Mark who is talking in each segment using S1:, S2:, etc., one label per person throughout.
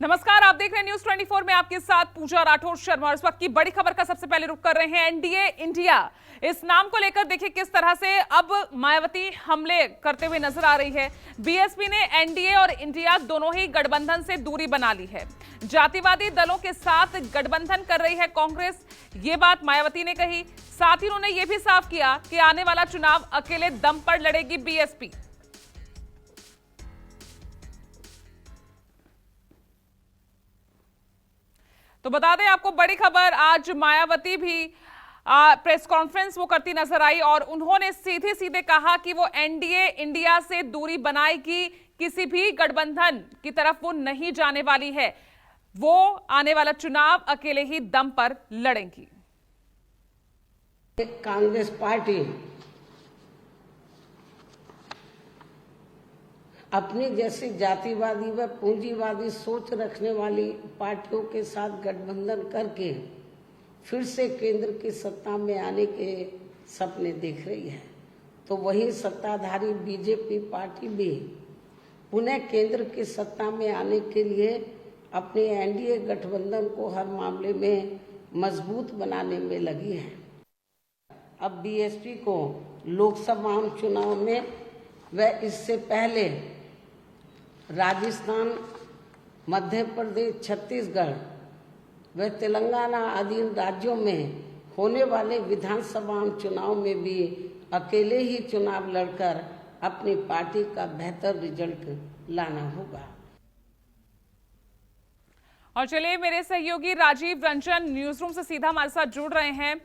S1: नमस्कार, आप देख रहे हैं न्यूज 24 में आपके साथ पूजा राठौर शर्मा। और इस वक्त की बड़ी खबर का सबसे पहले रुख कर रहे हैं एनडीए इंडिया। इस नाम को लेकर देखिए किस तरह से अब मायावती हमले करते हुए नजर आ रही है। बीएसपी ने एनडीए और इंडिया दोनों ही गठबंधन से दूरी बना ली है। जातिवादी दलों के साथ गठबंधन कर रही है कांग्रेस, ये बात मायावती ने कही। साथ ही उन्होंने ये भी साफ किया कि आने वाला चुनाव अकेले दम पर लड़ेगी बीएसपी। तो बता दें आपको बड़ी खबर, आज मायावती भी प्रेस कॉन्फ्रेंस वो करती नजर आई और उन्होंने सीधे सीधे कहा कि वो एनडीए इंडिया से दूरी बनाएगी, किसी भी गठबंधन की तरफ वो नहीं जाने वाली है। वो आने वाला चुनाव अकेले ही दम पर लड़ेंगी।
S2: कांग्रेस पार्टी अपनी जैसी जातिवादी व पूंजीवादी सोच रखने वाली पार्टियों के साथ गठबंधन करके फिर से केंद्र की सत्ता में आने के सपने देख रही है, तो वही सत्ताधारी बीजेपी पार्टी भी पुनः केंद्र की सत्ता में आने के लिए अपने एनडीए गठबंधन को हर मामले में मजबूत बनाने में लगी है। अब बीएसपी को लोकसभा चुनाव में व इससे पहले राजस्थान, मध्य प्रदेश, छत्तीसगढ़ व तेलंगाना आदि राज्यों में होने वाले विधानसभा चुनाव में भी अकेले ही चुनाव लड़कर अपनी पार्टी का बेहतर रिजल्ट लाना होगा।
S1: और चलिए, मेरे सहयोगी राजीव रंजन न्यूज रूम से सीधा हमारे साथ जुड़ रहे हैं।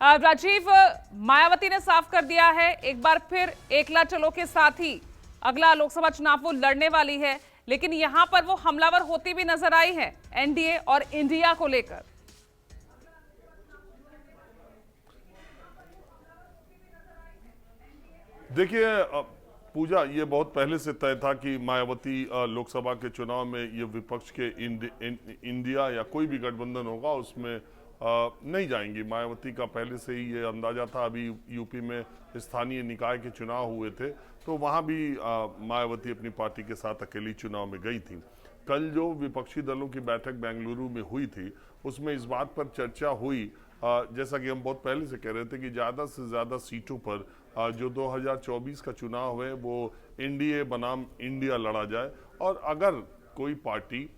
S1: राजीव, मायावती ने साफ कर दिया है एक बार फिर एकला चलो के साथ ही अगला लोकसभा चुनाव वो लड़ने वाली है, लेकिन यहां पर वो हमलावर होती भी नजर आई है एनडीए और इंडिया को लेकर।
S3: देखिए पूजा, ये बहुत पहले से तय था कि मायावती लोकसभा के चुनाव में ये विपक्ष के इंडिया या कोई भी गठबंधन होगा उसमें नहीं जाएंगी। मायावती का पहले से ही ये अंदाजा था। अभी यूपी में स्थानीय निकाय के चुनाव हुए थे तो वहाँ भी मायावती अपनी पार्टी के साथ अकेली चुनाव में गई थी। कल जो विपक्षी दलों की बैठक बेंगलुरु में हुई थी उसमें इस बात पर चर्चा हुई, जैसा कि हम बहुत पहले से कह रहे थे कि ज़्यादा से ज़्यादा सीटों पर जो 2024 का चुनाव है वो एनडीए बनाम इंडिया लड़ा जाए, और अगर कोई पार्टी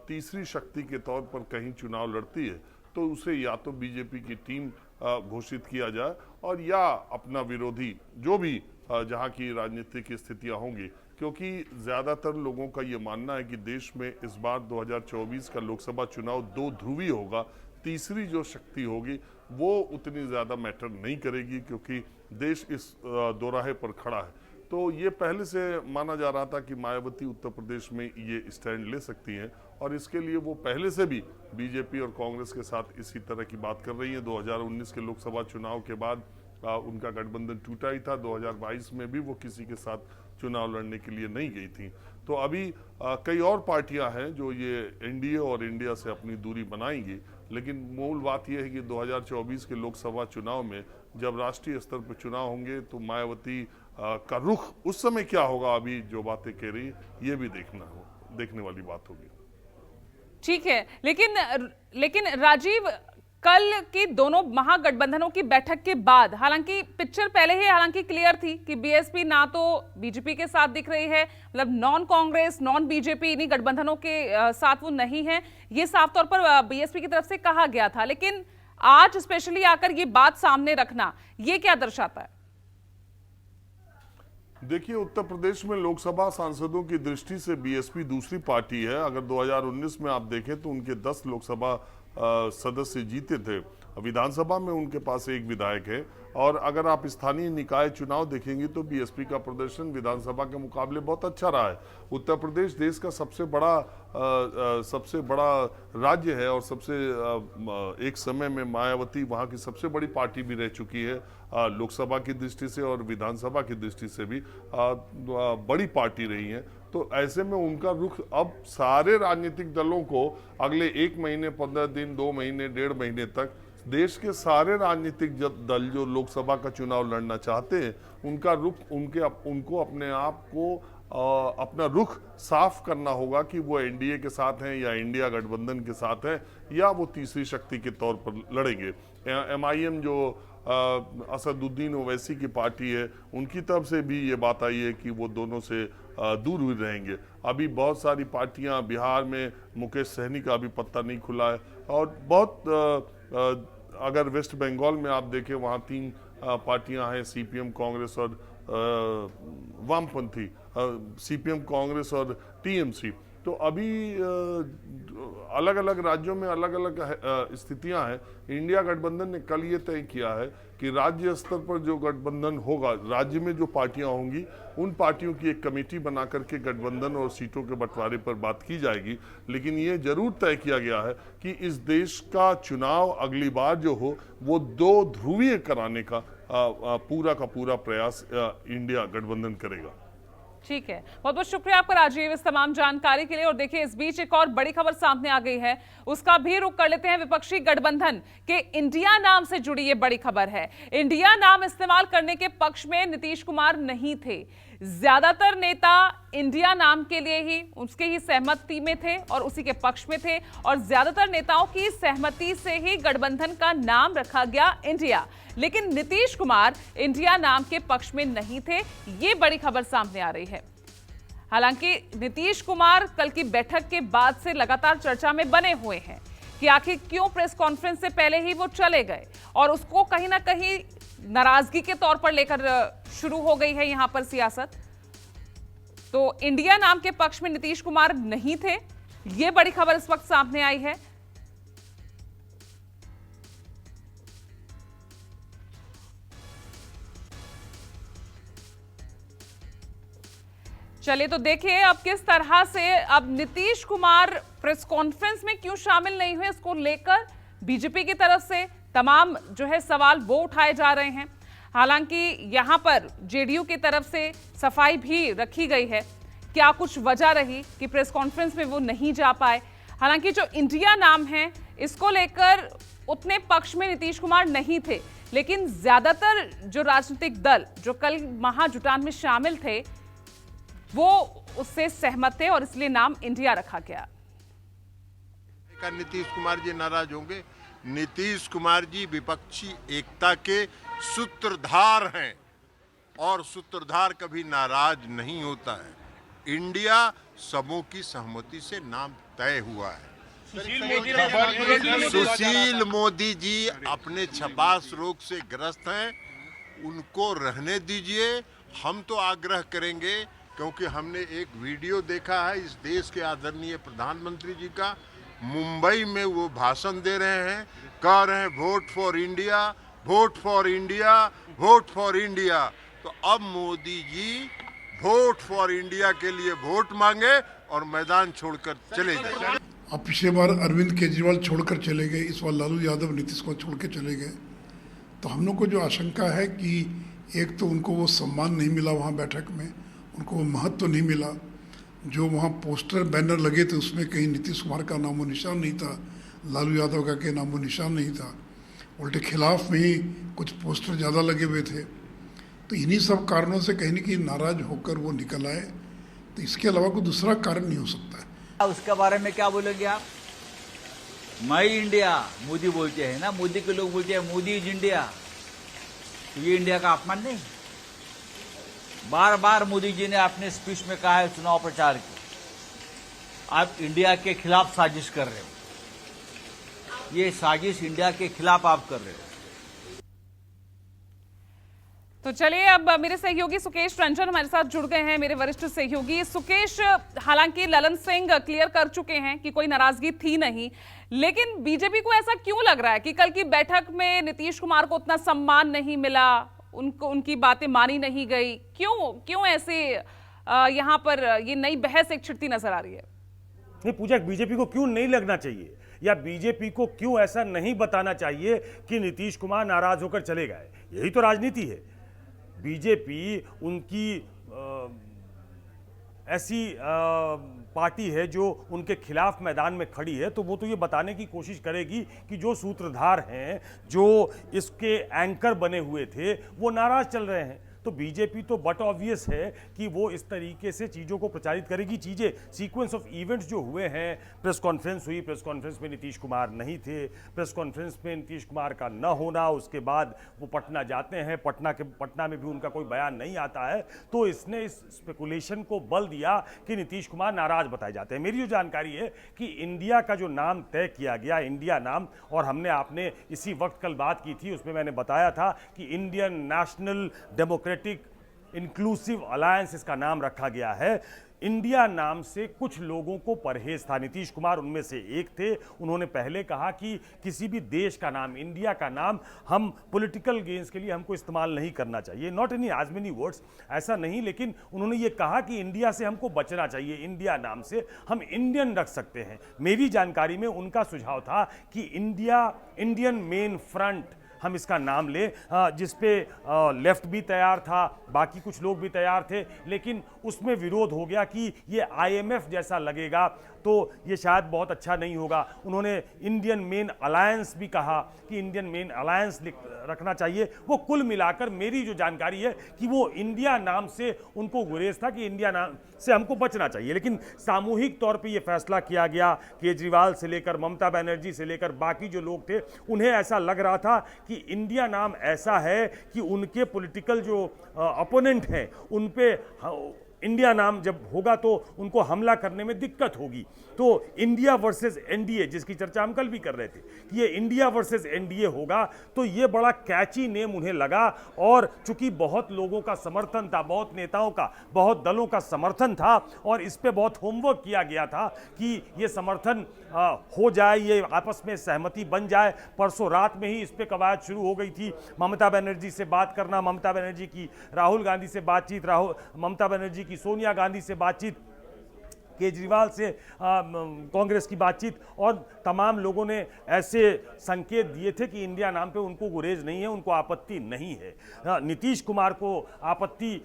S3: तीसरी शक्ति के तौर पर कहीं चुनाव लड़ती है तो उसे या तो बीजेपी की टीम घोषित किया जाए और या अपना विरोधी, जो भी जहां की राजनीतिक स्थितियां होंगी, क्योंकि ज़्यादातर लोगों का ये मानना है कि देश में इस बार 2024 का लोकसभा चुनाव दो ध्रुवी होगा। तीसरी जो शक्ति होगी वो उतनी ज़्यादा मैटर नहीं करेगी क्योंकि देश इस दोराहे पर खड़ा है। तो ये पहले से माना जा रहा था कि मायावती उत्तर प्रदेश में ये स्टैंड ले सकती हैं और इसके लिए वो पहले से भी बीजेपी और कांग्रेस के साथ इसी तरह की बात कर रही है। 2019 के लोकसभा चुनाव के बाद उनका गठबंधन टूटा ही था। 2022 में भी वो किसी के साथ चुनाव लड़ने के लिए नहीं गई थी। तो अभी कई और पार्टियां हैं जो ये एनडीए और इंडिया से अपनी दूरी बनाएंगी, लेकिन मूल बात यह है कि 2024 के लोकसभा चुनाव में जब राष्ट्रीय स्तर पर चुनाव होंगे तो मायावती का रुख उस समय क्या होगा, अभी जो बातें कह रही ये भी देखने वाली बात होगी।
S1: ठीक है, लेकिन राजीव, कल की दोनों महागठबंधनों की बैठक के बाद हालांकि पिक्चर पहले ही क्लियर थी कि बीएसपी ना तो बीजेपी के साथ दिख रही है, मतलब नॉन कांग्रेस नॉन बीजेपी इन्हीं गठबंधनों के साथ वो नहीं है, ये साफ तौर पर बीएसपी की तरफ से कहा गया था। लेकिन आज स्पेशली आकर ये बात सामने रखना, ये क्या दर्शाता है?
S3: देखिए, उत्तर प्रदेश में लोकसभा सांसदों की दृष्टि से बीएसपी दूसरी पार्टी है। अगर 2019 में आप देखें तो उनके 10 लोकसभा सदस्य जीते थे, विधानसभा में उनके पास एक विधायक है। और अगर आप स्थानीय निकाय चुनाव देखेंगे तो बीएसपी का प्रदर्शन विधानसभा के मुकाबले बहुत अच्छा रहा है। उत्तर प्रदेश देश का सबसे बड़ा राज्य है और एक समय में मायावती वहाँ की सबसे बड़ी पार्टी भी रह चुकी है। लोकसभा की दृष्टि से और विधानसभा की दृष्टि से भी बड़ी पार्टी रही है। तो ऐसे में उनका रुख अब सारे राजनीतिक दलों को अगले 1 महीने, 15 दिन, 2 महीने, 1.5 महीने तक देश के सारे राजनीतिक दल जो लोकसभा का चुनाव लड़ना चाहते हैं उनका रुख उनको अपने आप को अपना रुख साफ करना होगा कि वो एनडीए के साथ हैं या इंडिया गठबंधन के साथ हैं या वो तीसरी शक्ति के तौर पर लड़ेंगे। एमआईएम जो असदुद्दीन ओवैसी की पार्टी है, उनकी तरफ से भी ये बात आई है कि वो दोनों से दूर हुए रहेंगे। अभी बहुत सारी पार्टियां, बिहार में मुकेश सहनी का अभी पत्ता नहीं खुला है, और बहुत अगर वेस्ट बंगाल में आप देखें वहाँ 3 पार्टियां हैं, सीपीएम, कांग्रेस और वामपंथी, सीपीएम, कांग्रेस और टीएमसी। तो अभी अलग अलग राज्यों में अलग अलग स्थितियां हैं। इंडिया गठबंधन ने कल ये तय किया है कि राज्य स्तर पर जो गठबंधन होगा, राज्य में जो पार्टियां होंगी, उन पार्टियों की एक कमेटी बना करके गठबंधन और सीटों के बंटवारे पर बात की जाएगी। लेकिन ये जरूर तय किया गया है कि इस देश का चुनाव अगली बार जो हो वो 2 ध्रुवीय कराने का पूरा का पूरा प्रयास इंडिया गठबंधन करेगा।
S1: ठीक है, बहुत बहुत शुक्रिया आपका राजीव इस तमाम जानकारी के लिए। और देखिए, इस बीच एक और बड़ी खबर सामने आ गई है, उसका भी रुख कर लेते हैं। विपक्षी गठबंधन के इंडिया नाम से जुड़ी ये बड़ी खबर है। इंडिया नाम इस्तेमाल करने के पक्ष में नीतीश कुमार नहीं थे। ज्यादातर नेता इंडिया नाम के लिए ही, उसके ही सहमति में थे और उसी के पक्ष में थे, और ज्यादातर नेताओं की सहमति से ही गठबंधन का नाम रखा गया इंडिया। लेकिन नीतीश कुमार इंडिया नाम के पक्ष में नहीं थे, ये बड़ी खबर सामने आ रही है। हालांकि नीतीश कुमार कल की बैठक के बाद से लगातार चर्चा में बने हुए हैं कि आखिर क्यों प्रेस कॉन्फ्रेंस से पहले ही वो चले गए, और उसको कहीं ना कहीं नाराजगी के तौर पर लेकर शुरू हो गई है यहां पर सियासत। तो इंडिया नाम के पक्ष में नीतीश कुमार नहीं थे, यह बड़ी खबर इस वक्त सामने आई है। चलिए तो देखिए अब किस तरह से अब नीतीश कुमार प्रेस कॉन्फ्रेंस में क्यों शामिल नहीं हुए, इसको लेकर बीजेपी की तरफ से तमाम जो है सवाल वो उठाए जा रहे हैं। हालांकि यहां पर जेडीयू की तरफ से सफाई भी रखी गई है, क्या कुछ वजह रही कि प्रेस कॉन्फ्रेंस में वो नहीं जा पाए। हालांकि जो इंडिया नाम है, इसको लेकर उतने पक्ष में नीतीश कुमार नहीं थे, लेकिन ज्यादातर जो राजनीतिक दल जो कल महाजुटान में शामिल थे वो उससे सहमत थे और इसलिए नाम इंडिया रखा गया।
S4: नीतीश कुमार जी नाराज होंगे? नीतीश कुमार जी विपक्षी एकता के सूत्रधार हैं और सूत्रधार कभी नाराज नहीं होता है। इंडिया सबों की सहमति से नाम तय हुआ है। सुशील मोदी जी अपने छपास रोग से ग्रस्त हैं, उनको रहने दीजिए। हम तो आग्रह करेंगे, क्योंकि हमने एक वीडियो देखा है इस देश के आदरणीय प्रधानमंत्री जी का, मुंबई में वो भाषण दे रहे हैं, कह रहे हैं vote for India, vote for India, vote for India. तो अब Modi ji vote for India के लिए वोट मांगे और मैदान छोड़कर चले जाए।
S5: अब पिछले बार अरविंद केजरीवाल छोड़कर चले गए, इस बार लालू यादव नीतीश कुमार छोड़ के चले गए। तो हम लोग को जो आशंका है कि एक तो उनको वो सम्मान नहीं मिला वहाँ बैठक में, उनको वो महत्व तो नहीं मिला। जो वहाँ पोस्टर बैनर लगे थे उसमें कहीं नीतीश कुमार का नामो निशान नहीं था, लालू यादव का कहीं नामो निशान नहीं था, उल्टे खिलाफ में ही कुछ पोस्टर ज़्यादा लगे हुए थे। तो इन्हीं सब कारणों से कहीं न कहीं नाराज होकर वो निकल आए। तो इसके अलावा कोई दूसरा कारण नहीं हो सकता है।
S6: उसके बारे में क्या बोलेंगे आप? माई इंडिया मोदी बोलते हैं ना, मोदी के लोग बोलते हैं मोदी इज इंडिया। तो ये इंडिया का अपमान नहीं? बार बार मोदी जी ने अपने स्पीच में कहा है, चुनाव प्रचार की, आप इंडिया के खिलाफ साजिश कर रहे हो। ये साजिश इंडिया के खिलाफ आप कर रहे हो।
S1: तो चलिए अब मेरे सहयोगी सुकेश रंजन हमारे साथ जुड़ गए हैं, मेरे वरिष्ठ सहयोगी। सुकेश, हालांकि ललन सिंह क्लियर कर चुके हैं कि कोई नाराजगी थी नहीं, लेकिन बीजेपी को ऐसा क्यों लग रहा है कि कल की बैठक में नीतीश कुमार को उतना सम्मान नहीं मिला, उनको उनकी बातें मानी नहीं गई? क्यों ऐसे यहाँ पर ये नई बहस एक छिड़ती नजर आ रही है?
S7: नहीं पूजा, बीजेपी को क्यों नहीं लगना चाहिए या बीजेपी को क्यों ऐसा नहीं बताना चाहिए कि नीतीश कुमार नाराज होकर चले गए? यही तो राजनीति है। बीजेपी उनकी ऐसी पार्टी है जो उनके खिलाफ मैदान में खड़ी है, तो वो तो ये बताने की कोशिश करेगी कि जो सूत्रधार हैं, जो इसके एंकर बने हुए थे, वो नाराज चल रहे हैं। तो बीजेपी तो बट ऑब्वियस है कि वो इस तरीके से चीज़ों को प्रचारित करेगी। चीज़ें सीक्वेंस ऑफ इवेंट्स जो हुए हैं, प्रेस कॉन्फ्रेंस हुई, प्रेस कॉन्फ्रेंस में नीतीश कुमार नहीं थे, प्रेस कॉन्फ्रेंस में नीतीश कुमार का न होना, उसके बाद वो पटना जाते हैं, पटना में भी उनका कोई बयान नहीं आता है, तो इसने इस स्पेकुलेशन को बल दिया कि नीतीश कुमार नाराज बताए जाते हैं। मेरी जो जानकारी है कि इंडिया का जो नाम तय किया गया, इंडिया नाम, और हमने आपने इसी वक्त कल बात की थी, उसमें मैंने बताया था कि Indian national democratic inclusive alliance इसका नाम रखा गया है। इंडिया नाम से कुछ लोगों को परहेज था, नीतीश कुमार उनमें से एक थे। उन्होंने पहले कहा कि किसी भी देश का नाम, इंडिया का नाम हम पॉलिटिकल गेन्स के लिए हमको इस्तेमाल नहीं करना चाहिए, not any as many words, ऐसा नहीं, लेकिन उन्होंने ये कहा कि इंडिया से हमको बचना चाहिए, इंडिया नाम से हम इंडियन रख सकते हैं। मेरी जानकारी में उनका सुझाव था कि इंडियन मेन फ्रंट हम इसका नाम ले, जिसपे लेफ्ट भी तैयार था, बाकी कुछ लोग भी तैयार थे, लेकिन उसमें विरोध हो गया कि ये IMF जैसा लगेगा तो ये शायद बहुत अच्छा नहीं होगा। उन्होंने इंडियन मेन अलायंस भी कहा कि इंडियन मेन अलायंस रखना चाहिए। वो कुल मिलाकर मेरी जो जानकारी है कि वो इंडिया नाम से उनको गुरेज था कि इंडिया नाम से हमको बचना चाहिए, लेकिन सामूहिक तौर पे ये फैसला किया गया। केजरीवाल से लेकर ममता बनर्जी से लेकर बाकी जो लोग थे, उन्हें ऐसा लग रहा था कि इंडिया नाम ऐसा है कि उनके पॉलिटिकल जो अपोनेंट हैं उन पे इंडिया नाम जब होगा तो उनको हमला करने में दिक्कत होगी। तो इंडिया वर्सेस एनडीए, जिसकी चर्चा हम कल भी कर रहे थे कि ये इंडिया वर्सेस एनडीए होगा, तो ये बड़ा कैची नेम उन्हें लगा। और चूंकि बहुत लोगों का समर्थन था, बहुत नेताओं का, बहुत दलों का समर्थन था, और इस पे बहुत होमवर्क किया गया था कि ये समर्थन हो जाए, ये आपस में सहमति बन जाए। परसों रात में ही इस पे कवायद शुरू हो गई थी। ममता बनर्जी से बात करना, ममता बनर्जी की राहुल गांधी से बातचीत, ममता बनर्जी की सोनिया गांधी से बातचीत, केजरीवाल से कांग्रेस की बातचीत, और तमाम लोगों ने ऐसे संकेत दिए थे कि इंडिया नाम पे उनको गुरेज नहीं है, उनको आपत्ति नहीं है। नीतीश कुमार को आपत्ति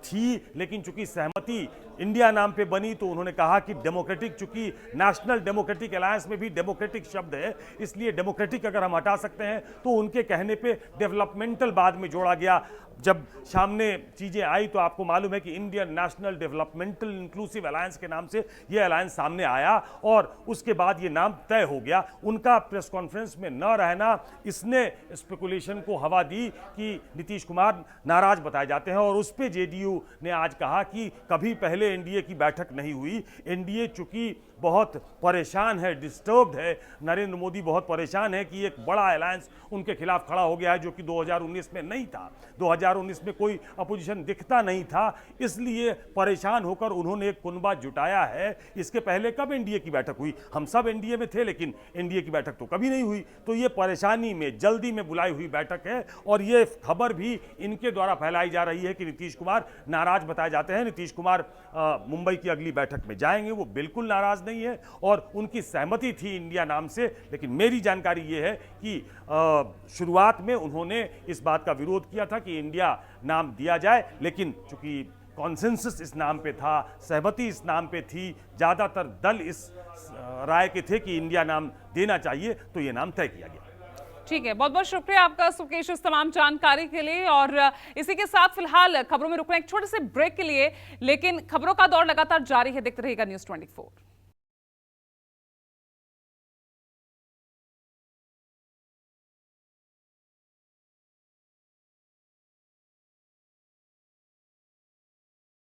S7: थी, लेकिन चूंकि सहमति इंडिया नाम पे बनी तो उन्होंने कहा कि डेमोक्रेटिक, चूंकि नेशनल डेमोक्रेटिक अलायंस में भी डेमोक्रेटिक शब्द है, इसलिए डेमोक्रेटिक अगर हम हटा सकते हैं तो उनके कहने पे डेवलपमेंटल बाद में जोड़ा गया। जब सामने चीजें आई तो आपको मालूम है कि Indian national developmental inclusive alliance के नाम से ये अलायंस सामने आया, और उसके बाद ये नाम तय हो गया। उनका प्रेस कॉन्फ्रेंस में न रहना, इसने स्पेकुलेशन को हवा दी कि नीतीश कुमार नाराज बताए जाते हैं। और उस पे जेडीयू ने आज कहा कि कभी पहले एनडीए की बैठक नहीं हुई। एनडीए चूंकि बहुत परेशान है, डिस्टर्ब्ड है, नरेंद्र मोदी बहुत परेशान है कि एक बड़ा अलायंस उनके खिलाफ खड़ा हो गया है, जो कि 2019 में नहीं था। 2019 में कोई अपोजिशन दिखता नहीं था, इसलिए परेशान होकर उन्होंने एक कुनबा जुटाया है। इसके पहले कब एनडीए की बैठक हुई? हम सब एनडीए में थे, लेकिन एनडीए की बैठक तो कभी नहीं हुई। तो ये परेशानी में, जल्दी में बुलाई हुई बैठक है, और ये खबर भी इनके द्वारा फैलाई जा रही है कि नीतीश कुमार नाराज बताए जाते हैं। नीतीश कुमार मुंबई की अगली बैठक में जाएंगे, वो बिल्कुल नाराज नहीं है, और उनकी सहमति थी इंडिया नाम से। लेकिन मेरी जानकारी ये है कि शुरुआत में उन्होंने इस बात का विरोध किया था कि इंडिया नाम दिया जाए, लेकिन चूंकि कॉन्सेंसस इस नाम पे था, सहमति इस नाम पे थी, ज्यादातर दल इस राय के थे कि इंडिया नाम देना चाहिए, तो ये नाम तय किया गया।
S1: ठीक है, बहुत बहुत शुक्रिया आपका सुकेश इस तमाम जानकारी के लिए। और इसी के साथ फिलहाल खबरों में रुक रहे हैं एक छोटे से ब्रेक के लिए, लेकिन खबरों का दौर लगातार जारी है। देखते रहिएगा News 24।